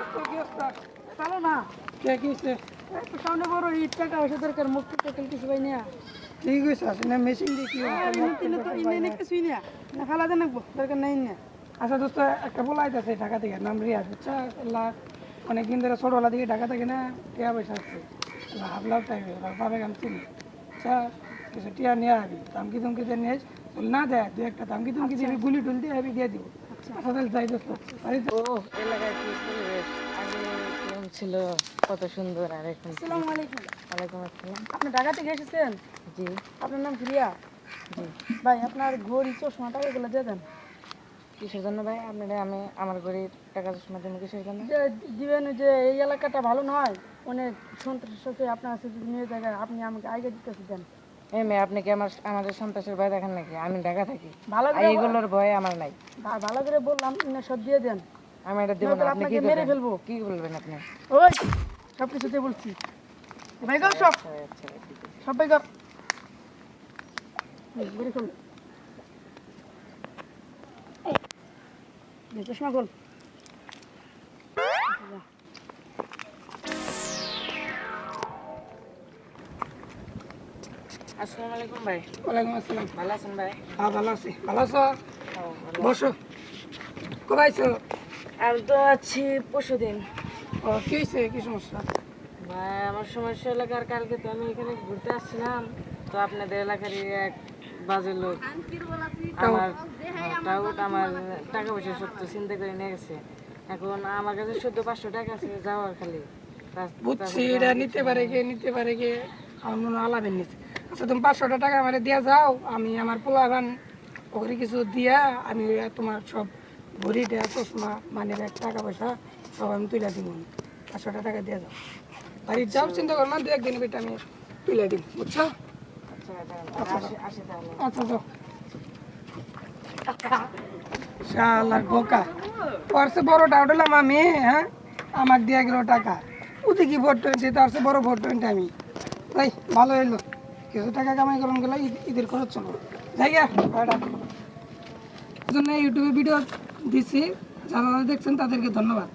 চলো না কে কিছে সামনে বড় ঈদ টাকা পয়সা দরকার মুক্তি টোকেল কিছু ভাই নিয়া ঠিক হইছে আসলে মেশিন দিয়ে কি ইনে কিছুই নিয়া না খালা দেন দরকার নাই না আচ্ছা দোস্ত একটা বলাইতেছে ঢাকা থেকে নাম রিয়াজ বুঝছা লাখ অনেকদিন ধরে ছোটবেলা থেকে ঢাকা থেকে না টিয়া পয়সা আসছে ভাবলাম তাই পাবে আমি চিনি আচ্ছা কিছু টিয়া নিয়ে আবি দামকি তুমকি দিয়ে নিয়ে না দেয় দু একটা দামকি তুমকি দিবি গুলি টুল দিয়ে আবি দিয়ে দিব আচ্ছা তাহলে যাই দোস্ত ও এলাকায় কি পরিবেশ আগে কেমন ছিল কত সুন্দর আর এখন আসসালামু আলাইকুম ওয়ালাইকুম আসসালাম আপনি ঢাকা থেকে এসেছেন জি আপনার নাম প্রিয়া জি ভাই আপনার ঘড়ি চশমাটা এগুলো দিয়ে দেন কিসের জন্য ভাই আপনারা আমি আমার ঘরের টাকা চশমা দেবো কিসের জন্য যে দিবেন যে এই এলাকাটা ভালো নয় অনেক সন্ত্রাস আছে আপনার আছে যদি নিয়ে জায়গায় আপনি আমাকে আগে দিতেছে দেন এই মেয়ে আপনি কি আমাদের সন্ত্রাসের ভয় দেখেন নাকি আমি ঢাকা থাকি ভালো আর করে এইগুলোর ভয় আমার নাই ভালো করে বললাম না সব দিয়ে দেন আমি এটা দেবো না আপনি কি আপনাকে মেরে করবেন ফেলবো কি বলবেন আপনি ওই সব কিছুতে বলছি ভাই গো সব আচ্ছা আচ্ছা ঠিক আছে। সব ভাই গো বেরি খোল এই চশমা খোল আসসালামু আলাইকুম ভাই ওয়ালাইকুম আসসালাম ভালো আছেন ভাই হ্যাঁ ভালো আছি ভালো আছো হ্যাঁ, ভালো। বসো কোথায়ছো আমি তো আছি পরশুদিন ও কি হয়েছে কি সমস্যা ভাই আমার সমস্যা এলাকার কালকে তো আমি এখানে ঘুরতে আসছিলাম তো আপনাদের এলাকারই এক বাজে লোক আমার টাউট আমার টাকা পয়সা সত্য চিন্তা করে নিয়ে গেছে এখন আমার কাছে শুধু 500 টাকা আছে যাওয়ার খালি বুঝছি এটা নিতে পারে কে আমার মনে আলাদা নিচ্ছে আচ্ছা তুমি 500 টাকা আমার দিয়া যাও আমি আমার পোলাগান ওখানে কিছু দিয়া আমি তোমার সব ঘড়িটা চশমা মানে ব্যাগ টাকা পয়সা সব আমি তুলে দিব 500 টাকা দিয়ে যাও বাড়ি যাও চিন্তা করো না দু একদিন বেটা আমি তুলে দিন বুঝছো আসি তাহলে আচ্ছা যাও শালার বোকা পরসে বড় ডাউট হলাম আমি হ্যাঁ আমার দিয়ে গেল টাকা ওতে কি ভোট টোয়েন্টি তার চেয়ে বড় ভোট টোয়েন্টি আমি তাই ভালো এলো কিছু টাকা কামাই করুন গেলে ঈদের খরচ চলো যাই গা জন্য ইউটিউবে ভিডিও দিচ্ছি যারা দেখছেন তাদেরকে ধন্যবাদ।